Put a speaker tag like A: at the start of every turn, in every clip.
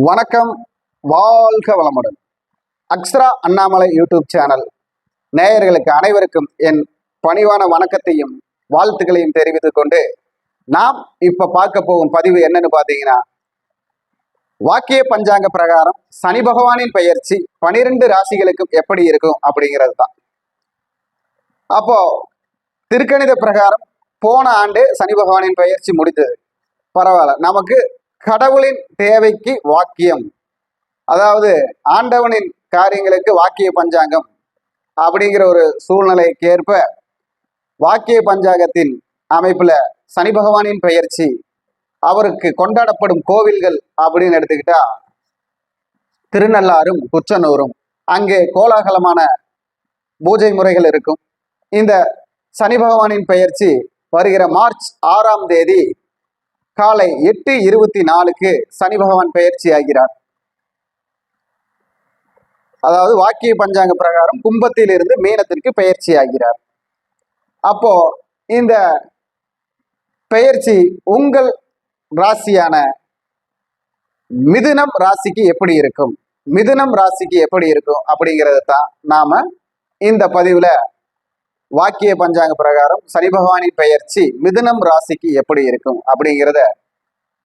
A: வணக்கம், வாழ்க வளமுடன். அக்ஷரா அண்ணாமலை யூடியூப் சேனல் நேயர்களுக்கு அனைவருக்கும் என் பணிவான வணக்கத்தையும் வாழ்த்துக்களையும் தெரிவித்துக் கொண்டு நாம் இப்ப பார்க்க போகும் பதிவு என்னன்னு பாத்தீங்கன்னா, வாக்கிய பஞ்சாங்க பிரகாரம் சனி பகவானின் பெயர்ச்சி 12 ராசிகளுக்கும் எப்படி இருக்கும் அப்படிங்கிறது தான். அப்போ திருக்கணித பிரகாரம் போன ஆண்டு சனி பகவானின் பெயர்ச்சி முடித்தது. பரவாயில்ல, நமக்கு கடவுளின் தேவைக்கு வாக்கியம், அதாவது ஆண்டவனின் காரியங்களுக்கு வாக்கிய பஞ்சாங்கம் அப்படிங்கிற ஒரு சூழ்நிலைக்கு ஏற்ப வாக்கிய பஞ்சாங்கத்தின் அமைப்புல சனி பகவானின் பெயர்ச்சி அவருக்கு கொண்டாடப்படும் கோவில்கள் அப்படின்னு எடுத்துக்கிட்டா திருநள்ளாறும் குச்சனூரும், அங்கே கோலாகலமான பூஜை முறைகள் இருக்கும். இந்த சனி பகவானின் பெயர்ச்சி வருகிற மார்ச் 6ஆம் தேதி காலை 8:24 சனி பகவான் பெயர்ச்சி ஆகிறார். அதாவது வாக்கிய பஞ்சாங்க பிரகாரம் கும்பத்தில் இருந்து மீனத்திற்கு பெயர்ச்சி ஆகிறார். அப்போ இந்த பெயர்ச்சி உங்கள் ராசியான மிதுனம் ராசிக்கு எப்படி இருக்கும், மிதுனம் ராசிக்கு எப்படி இருக்கும் அப்படிங்கிறத தான் நாம இந்த பதிவுல வாக்கிய பஞ்சாங்க பிரகாரம் சனி பகவானின் பெயர்ச்சி மிதுனம் ராசிக்கு எப்படி இருக்கும் அப்படிங்கிறத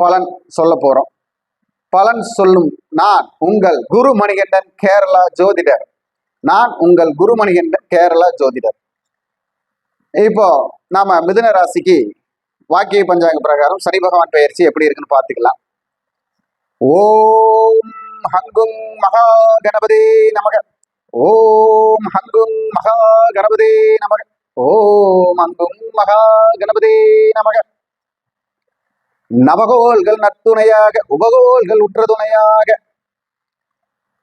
A: பலன் சொல்ல போறோம். பலன் சொல்லும் நான் உங்கள் குரு மணிகண்டன், கேரளா ஜோதிடர். நான் உங்கள் குரு மணிகண்டன், கேரளா ஜோதிடர். இப்போ நாம மிதுன ராசிக்கு வாக்கிய பஞ்சாங்க பிரகாரம் சனி பகவான் பெயர்ச்சி எப்படி இருக்குன்னு பாத்துக்கலாம். ஓம் ஹங்கும் மகா கணபதி நமக. ஓம் ஹங்கும் மகா கணபதி நமக. ஓம் ஹங்கும் மகா கணபதி நமக. நவகோள்கள் நத்துணையாக, உபகோள்கள் உற்ற துணையாக,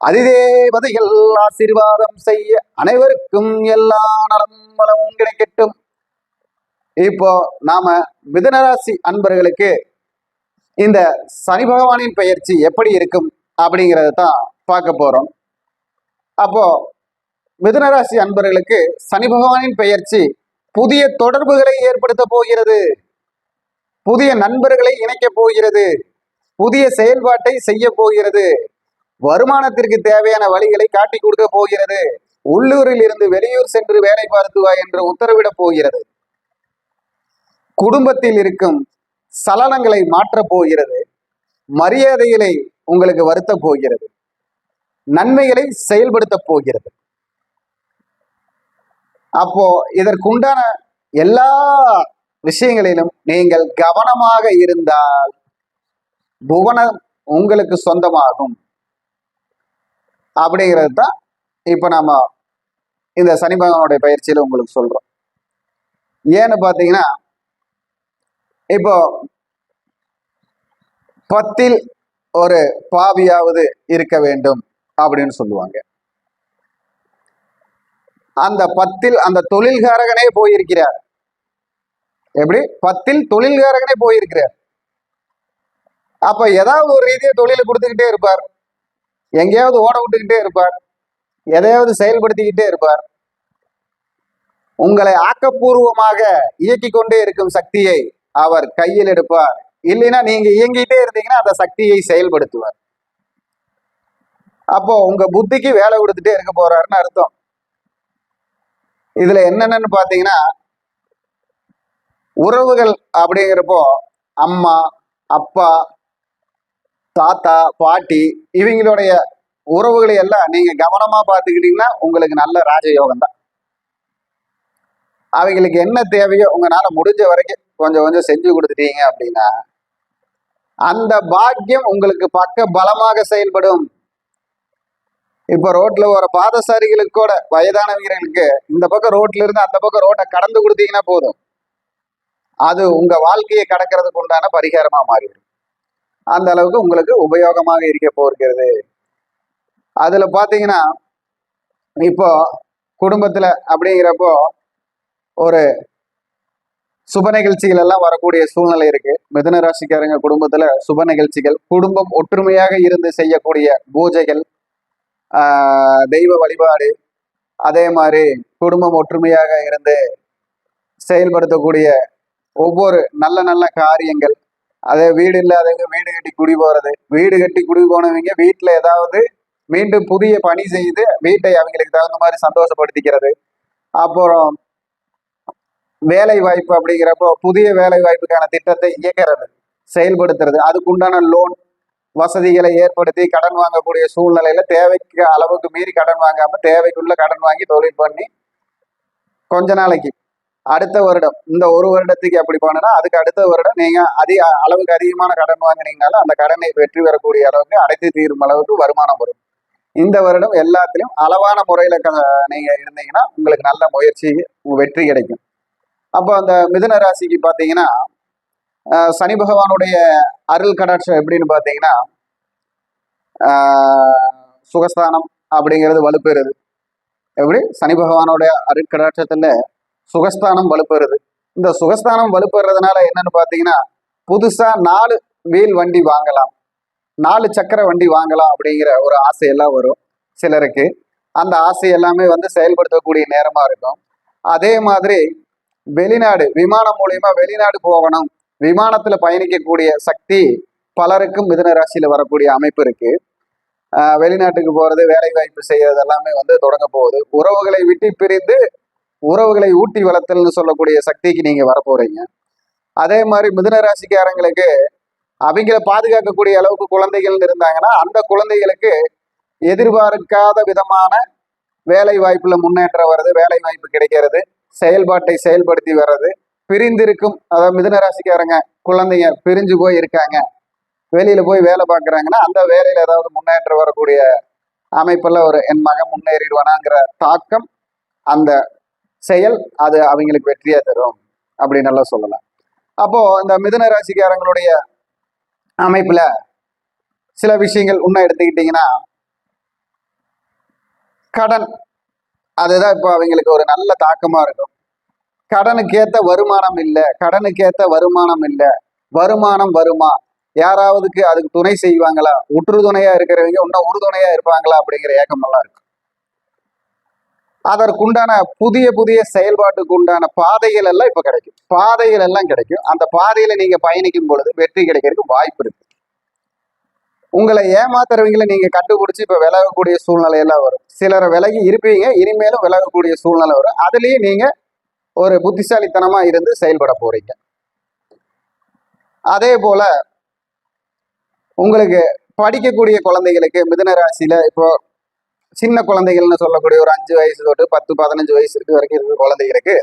A: அதிதேவதைகள் ஆசீர்வாதம் செய்ய அனைவருக்கும் எல்லா நலம் வளமும் கிடைக்கட்டும். இப்போ நாம மிதுனராசி அன்பர்களுக்கு இந்த சனி பகவானின் பெயர்ச்சி எப்படி இருக்கும் அப்படிங்கிறத தான் பார்க்க போறோம். அப்போ மிதுனராசி அன்பர்களுக்கு சனி பகவானின் பெயர்ச்சி புதிய தொடர்புகளை ஏற்படுத்த போகிறது, புதிய நண்பர்களை இணைக்க போகிறது, புதிய செயல்பாட்டை செய்ய போகிறது, வருமானத்திற்கு தேவையான வழிகளை காட்டி கொடுக்க போகிறது, உள்ளூரில் இருந்து வெளியூர் சென்று வேலை பார்த்துவா என்று உத்தரவிட போகிறது, குடும்பத்தில் இருக்கும் சலனங்களை மாற்றப் போகிறது, மரியாதைகளை உங்களுக்கு வருத்த போகிறது, நன்மைகளை செயல்படுத்த போகிறது. அப்போ இதற்குண்டான எல்லா விஷயங்களிலும் நீங்கள் கவனமாக இருந்தால் புவனம் உங்களுக்கு சொந்தமாகும் அப்படிங்கிறது தான் இப்ப நாம இந்த சனி பகவானுடைய பயிற்சியில உங்களுக்கு சொல்றோம். ஏன்னு பாத்தீங்கன்னா, இப்போ 10ல் ஒரு பாவியாவது இருக்க வேண்டும் அப்படின்னு சொல்லுவாங்க. அந்த 10ல் அந்த தொழில்காரகனே போயிருக்கிறார். எப்படி? 10ல் தொழில்காரகனே போயிருக்கிறார். அப்ப ஏதாவது ஒரு ரீதியை தொழிலை கொடுத்துக்கிட்டே இருப்பார், எங்கேயாவது ஓட விட்டுக்கிட்டே இருப்பார், எதையாவது செயல்படுத்திக்கிட்டே இருப்பார். உங்களை ஆக்கப்பூர்வமாக இயக்கி கொண்டே இருக்கும் சக்தியை அவர் கையில் எடுப்பார். இல்லைன்னா நீங்க இயங்கிட்டே இருந்தீங்கன்னா அந்த சக்தியை செயல்படுத்துவார். அப்போ உங்க புத்திக்கு வேலை கொடுத்துட்டே இருக்க போறாருன்னு அர்த்தம். இதுல என்னென்னு பாத்தீங்கன்னா, உறவுகள் அப்படிங்கிறப்போ அம்மா, அப்பா, தாத்தா, பாட்டி இவங்களுடைய உறவுகளை எல்லாம் நீங்க கவனமா பார்த்துக்கிட்டீங்கன்னா உங்களுக்கு நல்ல ராஜயோகம் தான். அவங்களுக்கு என்ன தேவையோ உங்களால முடிஞ்ச வரைக்கும் கொஞ்சம் கொஞ்சம் செஞ்சு கொடுத்துட்டீங்க அப்படின்னா அந்த பாக்கியம் உங்களுக்கு பக்க பலமாக செயல்படும். இப்ப ரோட்ல ஒரு பாதசாரிகளுக்கு கூட, வயதானவர்களுக்கு இந்த பக்கம் ரோட்ல இருந்து அந்த பக்கம் ரோட்டை கடந்து கொடுத்தீங்கன்னா போதும், அது உங்க வாழ்க்கையை கடக்கிறதுக்கு உண்டான பரிகாரமா மாறிடும். அந்த அளவுக்கு உங்களுக்கு உபயோகமாக இருக்க போகிறது. அதுல பாத்தீங்கன்னா, இப்போ குடும்பத்துல அப்படிங்கிறப்போ ஒரு சுப நிகழ்ச்சிகள் எல்லாம் வரக்கூடிய சூழ்நிலை இருக்கு. மிதுன ராசிக்காரங்க குடும்பத்துல சுப நிகழ்ச்சிகள், குடும்பம் ஒற்றுமையாக இருந்து செய்யக்கூடிய பூஜைகள், தெய்வ வழிபாடு, அதே மாதிரி குடும்பம் ஒற்றுமையாக இருந்து செயல்படுத்தக்கூடிய ஒவ்வொரு நல்ல நல்ல காரியங்கள், அதே வீடு இல்லாதவங்க வீடு கட்டி குடி போறது, வீடு கட்டி குடி போனவங்க வீட்டுல ஏதாவது மீண்டும் புதிய பணி செய்து வீட்டை அவங்களுக்கு தகுந்த மாதிரி சந்தோஷப்படுத்திக்கிறது. அப்புறம் வேலை வாய்ப்பு அப்படிங்கிறப்போ புதிய வேலை வாய்ப்புக்கான திட்டத்தை இயக்கிறது, செயல்படுத்துறது, அதுக்குண்டான லோன் வசதிகளை ஏற்படுத்தி கடன் வாங்கக்கூடிய சூழ்நிலையில தேவைக்கு அளவுக்கு மீறி கடன் வாங்காம தேவைக்குள்ள கடன் வாங்கி தொழில் பண்ணி கொஞ்ச நாளைக்கு அடுத்த வருடம் இந்த ஒரு வருடத்துக்கு அப்படி பண்ணனா அதுக்கு அடுத்த வருடம் நீங்க அளவுக்கு அதிகமான கடன் வாங்கினீங்கனாலும் அந்த கடனை வெற்றி பெறக்கூடிய அளவுக்கு அடைத்து தீரும் அளவுக்கு வருமானம் வரும். இந்த வருடம் எல்லாத்திலும் அளவான முறையில நீங்க இருந்தீங்கன்னா உங்களுக்கு நல்ல முயற்சி வெற்றி கிடைக்கும். அப்போ அந்த மிதுன ராசிக்கு பார்த்தீங்கன்னா சனி பகவானுடைய அருள் கடாட்சம் எப்படின்னு பார்த்தீங்கன்னா சுகஸ்தானம் அப்படிங்கிறது வலுப்பெறுது. எப்படி சனி பகவானுடைய அருள் கடாட்சத்துல சுகஸ்தானம் வலுப்பெறுது. இந்த சுகஸ்தானம் வலுப்பெறதுனால என்னன்னு பார்த்தீங்கன்னா புதுசா 4 வீல் வண்டி வாங்கலாம், 4 சக்கர வண்டி வாங்கலாம் அப்படிங்கிற ஒரு ஆசையெல்லாம் வரும் சிலருக்கு. அந்த ஆசை எல்லாமே வந்து செயல்படுத்தக்கூடிய நேரமா இருக்கும். அதே மாதிரி வெளிநாடு விமானம் மூலியமா வெளிநாடு போகணும், விமானத்துல பயணிக்கக்கூடிய சக்தி பலருக்கும் மிதுன ராசியில வரக்கூடிய அமைப்பு இருக்கு. வெளிநாட்டுக்கு போறது, வேலை வாய்ப்பு செய்யறது எல்லாமே வந்து தொடங்க போகுது. உறவுகளை விட்டு பிரிந்து உறவுகளை ஊட்டி வளர்த்தல்னு சொல்லக்கூடிய சக்திக்கு நீங்க வரப்போறீங்க. அதே மாதிரி மிதுன ராசிக்காரங்களுக்கு அவங்கள பாதுகாக்கக்கூடிய அளவுக்கு குழந்தைகள் இருந்தாங்கன்னா அந்த குழந்தைகளுக்கு எதிர்பார்க்காத விதமான வேலை வாய்ப்புல முன்னேற்றம் வருது, வேலை வாய்ப்பு கிடைக்கிறது, செயல்பாட்டை செயல்படுத்தி வர்றது. பிரிந்திருக்கும் அதாவது மிதுன ராசிக்காரங்க குழந்தைங்க பிரிஞ்சு போய் இருக்காங்க, வெளியில போய் வேலை பார்க்குறாங்கன்னா அந்த வேலையில ஏதாவது முன்னேற்றம் வரக்கூடிய அமைப்பெல்லாம் ஒரு என் மகன் முன்னேறிடுவானாங்கிற தாக்கம் அந்த செயல் அது அவங்களுக்கு வெற்றியா தரும் அப்படின்னு நல்லா சொல்லலாம். அப்போ இந்த மிதுன ராசிக்காரங்களுடைய அமைப்புல சில விஷயங்கள் இன்னும் எடுத்துக்கிட்டீங்கன்னா கடன், அதுதான் இப்போ அவங்களுக்கு ஒரு நல்ல தாக்கமா இருக்கும். கடனுக்கேத்த வருமானம் இல்லை, கடனுக்கேத்த வருமானம் இல்லை, வருமானம் வருமா, யாராவதுக்கு அதுக்கு துணை செய்வாங்களா, உற்றுதுணையா இருக்கிறவங்க இன்னும் உறுதுணையா இருப்பாங்களா அப்படிங்கிற ஏக்கமெல்லாம் இருக்கு. அதற்குண்டான புதிய புதிய செயல்பாட்டுக்கு உண்டான பாதைகள் எல்லாம் இப்ப கிடைக்கும், பாதைகள் எல்லாம் கிடைக்கும். அந்த பாதையில நீங்க பயணிக்கும் பொழுது வெற்றி கிடைக்கிறதுக்கு வாய்ப்பு இருக்கு. உங்களை ஏமாத்துறவங்களை நீங்க கண்டுபிடிச்சு இப்ப விலகக்கூடிய சூழ்நிலை எல்லாம் வரும். சிலரை விலகி இருப்பீங்க, இனிமேலும் விலகக்கூடிய சூழ்நிலை வரும். அதுலயும் நீங்க ஒரு புத்திசாலித்தனமா இருந்து செயல்பட போறீங்க. அதே போல உங்களுக்கு படிக்கக்கூடிய குழந்தைகளுக்கு மிதுன ராசியில இப்போ சின்ன குழந்தைகள்னு சொல்லக்கூடிய ஒரு 5 வயசு தொட்டு 10-15 வயசு வரைக்கும் இருக்கிற குழந்தைகளுக்கு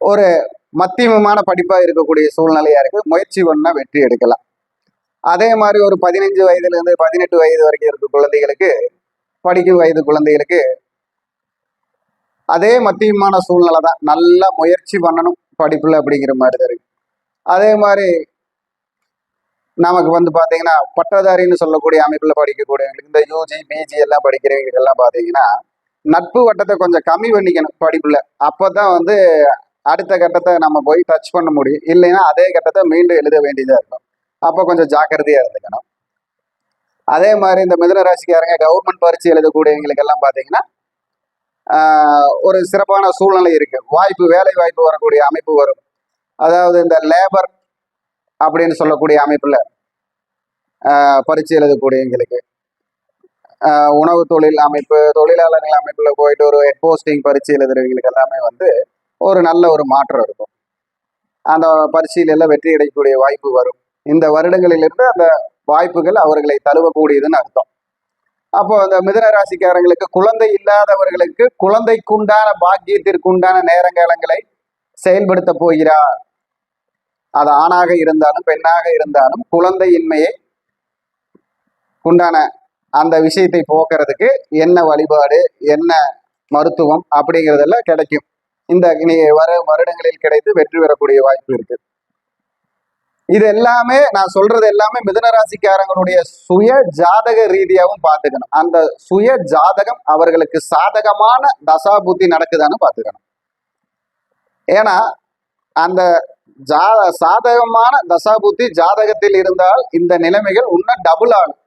A: ஒரு மத்தியமமான படிப்பா இருக்கக்கூடிய சூழ்நிலையா இருக்கு. முயற்சி பண்ணா வெற்றி எடுக்கலாம். அதே மாதிரி ஒரு 15 வயதுல இருந்து 18 வயது வரைக்கும் இருக்க குழந்தைகளுக்கு, படிக்கும் வயது குழந்தைகளுக்கு அதே மத்தியமான சூழ்நிலை தான், நல்லா முயற்சி பண்ணணும் படிப்புல அப்படிங்கிற மாதிரி தான் இருக்கு. அதே மாதிரி நமக்கு வந்து பாத்தீங்கன்னா பட்டதாரின்னு சொல்லக்கூடிய அமைப்புல படிக்கக்கூடியவங்களுக்கு, இந்த யூஜி பிஜி எல்லாம் படிக்கிறவங்களுக்கு எல்லாம் பாத்தீங்கன்னா நட்பு வட்டத்தை கொஞ்சம் கம்மி பண்ணிக்கணும் படிப்புல. அப்பதான் வந்து அடுத்த கட்டத்தை நம்ம போய் டச் பண்ண முடியும். இல்லைன்னா அதே கட்டத்தை மீண்டும் எழுத வேண்டியதா இருக்கும். அப்போ கொஞ்சம் ஜாக்கிரதையா இருந்துக்கணும். அதே மாதிரி இந்த மிதுன ராசிக்காரங்க கவர்மெண்ட் பரீட்சை எழுதக்கூடியவங்களுக்கு எல்லாம் பாத்தீங்கன்னா ஒரு சிறப்பான சூழ்நிலை இருக்கு. வாய்ப்பு, வேலை வாய்ப்பு வரக்கூடிய அமைப்பு வரும். அதாவது இந்த லேபர் அப்படின்னு சொல்லக்கூடிய அமைப்புல பரீட்சை எழுதக்கூடியவங்களுக்கு, உணவு தொழில் அமைப்பு, தொழிலாளர்கள் அமைப்புல போயிட்டு ஒரு ஹெட் போஸ்டிங் பரீட்சை எழுதுறவங்களுக்கு எல்லாமே வந்து ஒரு நல்ல ஒரு மாற்றம் இருக்கும். அந்த பரீட்சையில வெற்றி கிடைக்கக்கூடிய வாய்ப்பு வரும். இந்த வருடங்களிலிருந்து அந்த வாய்ப்புகள் அவர்களை தழுவக்கூடியதுன்னு அர்த்தம். அப்போ அந்த மிதுன ராசிக்காரங்களுக்கு குழந்தை இல்லாதவர்களுக்கு குழந்தைக்குண்டான பாக்கியத்திற்குண்டான நேரங்காலங்களை செயல்படுத்த போகிறார். அது ஆணாக இருந்தாலும் பெண்ணாக இருந்தாலும் குழந்தையின்மையை உண்டான அந்த விஷயத்தை போக்குறதுக்கு என்ன வழிபாடு, என்ன மருத்துவம் அப்படிங்கிறதெல்லாம் கிடைக்கும். இந்த வருடங்களில் கிடைத்து வெற்றி பெறக்கூடிய வாய்ப்பு இருக்கு. இது எல்லாமே நான் சொல்றது எல்லாமே மிதுன ராசிக்காரங்களுடைய சுய ஜாதக ரீதியாகவும் பார்த்துக்கணும். அந்த சுய ஜாதகம் அவர்களுக்கு சாதகமான தசா புத்தி நடக்குதான்னு பார்த்துக்கணும். ஏன்னா அந்த சாதகமான தசா புத்தி ஜாதகத்தில் இருந்தால் இந்த நிலைமைகள் இன்னும் டபுள் ஆகும்.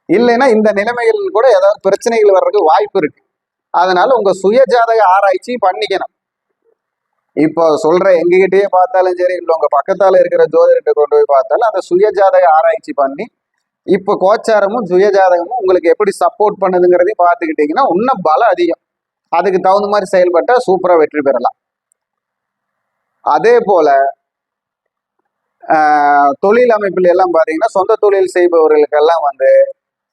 A: இல்லைன்னா இந்த நிலைமைகள் கூட ஏதாவது பிரச்சனைகள் வர்றதுக்கு வாய்ப்பு இருக்கு. அதனால உங்க சுய ஜாதக ஆராய்ச்சி பண்ணிக்கணும். இப்போ சொல்ற எங்ககிட்டயே பார்த்தாலும் சரி, இல்லை உங்க பக்கத்தால இருக்கிற ஜோதிடத்தை கொண்டு போய் பார்த்தாலும் அந்த சுயஜாதக ஆராய்ச்சி பண்ணி இப்போ கோச்சாரமும் சுயஜாதகமும் உங்களுக்கு எப்படி சப்போர்ட் பண்ணுதுங்கிறதையும் பார்த்துக்கிட்டீங்கன்னா இன்னும் பலம் அதிகம். அதுக்கு தகுந்த மாதிரி செயல்பட்டா சூப்பரா வெற்றி பெறலாம். அதே போல தொழில் அமைப்புல எல்லாம் பாத்தீங்கன்னா சொந்த தொழில் செய்பவர்களுக்கெல்லாம் வந்து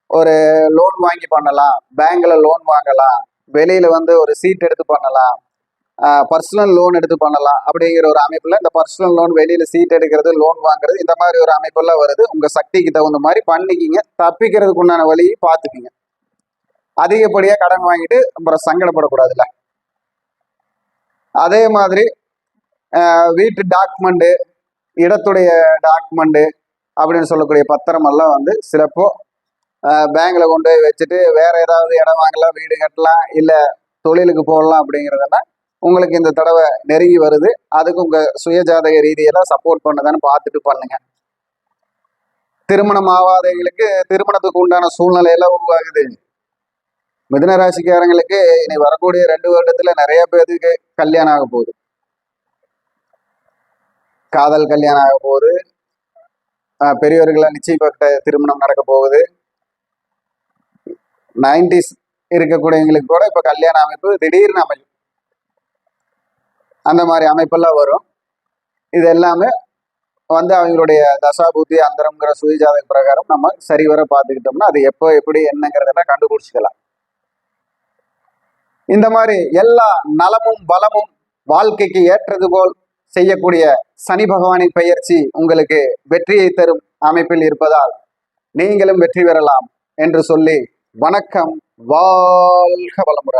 A: ஒரு லோன் வாங்கி பண்ணலாம், பேங்க்ல லோன் வாங்கலாம், வெளியில வந்து ஒரு சீட் எடுத்து பண்ணலாம், பர்சனல் லோன் எடுத்து பண்ணலாம். அப்படிங்கிற ஒரு அமைப்புல இந்த பர்சனல் லோன், வெளியில சீட் எடுக்கிறது, லோன் வாங்குறது, இந்த மாதிரி ஒரு அமைப்பெல்லாம் வருது. உங்க சக்திக்கு தகுந்த மாதிரி பண்ணிக்கிங்க, தப்பிக்கிறதுக்கு உண்டான வழியை பார்த்துக்கிங்க. அதிகப்படியா கடன் வாங்கிட்டு அப்புறம் சங்கடப்படக்கூடாதுல்ல. அதே மாதிரி வீட்டு டாக்குமெண்ட், இடத்துடைய டாக்குமெண்ட் அப்படின்னு சொல்லக்கூடிய பத்திரம் எல்லாம் வந்து சிலப்போ பேங்க்ல கொண்டு போய் வச்சுட்டு வேற ஏதாவது இடம் வாங்கலாம், வீடு கட்டலாம், இல்லை தொழிலுக்கு போடலாம். அப்படிங்கிறதெல்லாம் உங்களுக்கு இந்த தடவை நெருங்கி வருது. அதுக்கு உங்க சுயஜாதக ரீதியெல்லாம் சப்போர்ட் பண்ணதான்னு பார்த்துட்டு பண்ணுங்க. திருமணம் ஆகாதவங்களுக்கு திருமணத்துக்கு உண்டான சூழ்நிலையெல்லாம் உருவாகுது. மிதுன ராசிக்காரங்களுக்கு இனி வரக்கூடிய 2 வருடத்துல நிறைய பேருக்கு கல்யாணம் ஆக போகுது, காதல் கல்யாணம் ஆக போகுது, பெரியவர்களால் நிச்சயப்பட்ட திருமணம் நடக்க போகுது. 90s இருக்கக்கூடியவங்களுக்கு கூட இப்ப கல்யாண அமைப்பு திடீர்னு அமையும். அந்த மாதிரி அமைப்பெல்லாம் வரும். இது எல்லாமே வந்து அவங்களுடைய தசாபுத்தி அந்தரம்ங்கிற சுயஜாதக பிரகாரம் நம்ம சரிவர பார்த்துக்கிட்டோம்னா அது எப்போ எப்படி என்னங்கிறதெல்லாம் கண்டுபிடிச்சிக்கலாம். இந்த மாதிரி எல்லா நலமும் பலமும் வாழ்க்கைக்கு ஏற்றது போல் செய்யக்கூடிய சனி பகவானின் பெயர்ச்சி உங்களுக்கு வெற்றியை தரும் அமைப்பில் இருப்பதால் நீங்களும் வெற்றி பெறலாம் என்று சொல்லி வணக்கம். வாழ்க வளமுடன்.